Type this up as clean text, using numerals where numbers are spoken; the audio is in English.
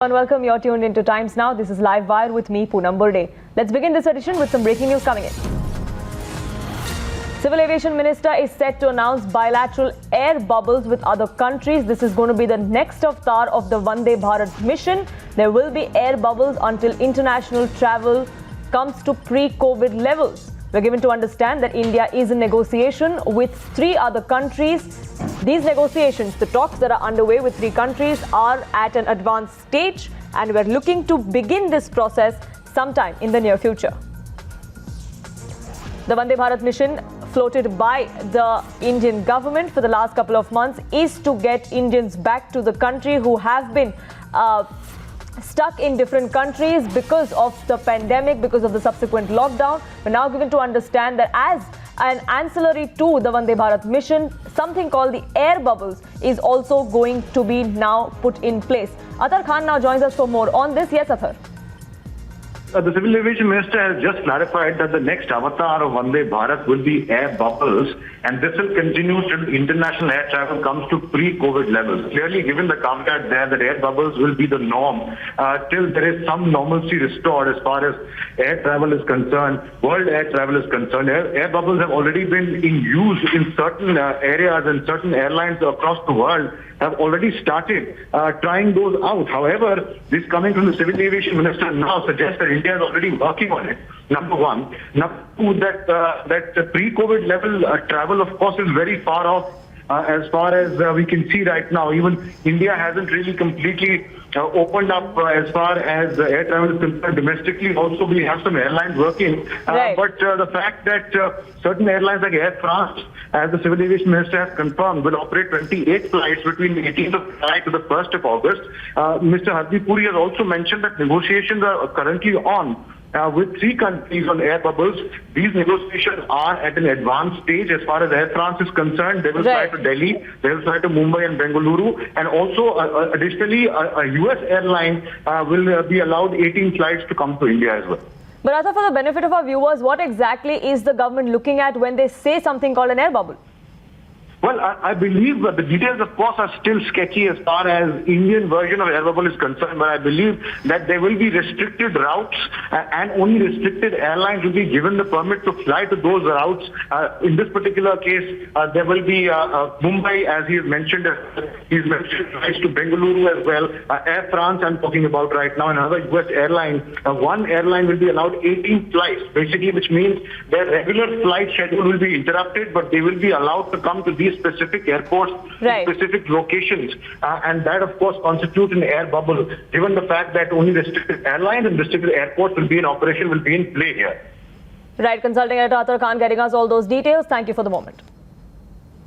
And welcome, you're tuned into Times Now. This is Live Wire with me, Poonam Burde. Let's begin this edition with some breaking news coming in. Civil Aviation Minister is set to announce bilateral air bubbles with other countries. This is going to be the next avatar of the Vande Bharat mission. There will be air bubbles until international travel comes to pre-COVID levels. We're given to understand that India is in negotiation with 3 other countries. These negotiations, the talks that are underway with 3 countries, are at an advanced stage, and we're looking to begin this process sometime in the near future. The Vande Bharat mission, floated by the Indian government for the last couple of months, is to get Indians back to the country who have been stuck in different countries because of the pandemic, because of the subsequent lockdown. We're now given to understand that as an ancillary to the Vande Bharat mission, something called the air bubbles is also going to be now put in place. Athar Khan now joins us for more on this. Yes, Athar. The Civil Aviation Minister has just clarified that the next avatar of Vande Bharat will be air bubbles, and this will continue till international air travel comes to pre-COVID levels. Clearly, given the caveat there that air bubbles will be the norm till there is some normalcy restored as far as air travel is concerned, world air travel is concerned. Air bubbles have already been in use in certain areas, and certain airlines across the world have already started trying those out. However, this coming from the Civil Aviation Minister now suggests that India is already working on it. Number one. Number two, that pre-COVID level travel, of course, is very far off as far as we can see right now. Even India hasn't really completely opened up as far as air travel is concerned. Domestically also we have some airlines working, right. But the fact that certain airlines like Air France, as the Civil Aviation Minister has confirmed, will operate 28 flights between the 18th of July to the 1st of August. Mr. Hardeep Puri has also mentioned that negotiations are currently on with 3 countries on air bubbles. These negotiations are at an advanced stage. As far as Air France is concerned, they will fly to Delhi, they will fly to Mumbai and Bengaluru, and also additionally a US airline will be allowed 18 flights to come to India as well. But Athar, for the benefit of our viewers, what exactly is the government looking at when they say something called an air bubble? Well, I believe the details, of course, are still sketchy as far as Indian version of air bubble is concerned, but I believe that there will be restricted routes and only restricted airlines will be given the permit to fly to those routes. In this particular case, there will be Mumbai, as he has mentioned. He's mentioned flights to Bengaluru as well. Air France, I'm talking about right now, another US airline. One airline will be allowed 18 flights, basically, which means their regular flight schedule will be interrupted, but they will be allowed to come to these specific airports, specific locations, and that of course constitutes an air bubble, given the fact that only restricted airlines and restricted airports will be in operation, will be in play here. Right, consulting editor Athar Khan getting us all those details. Thank you for the moment.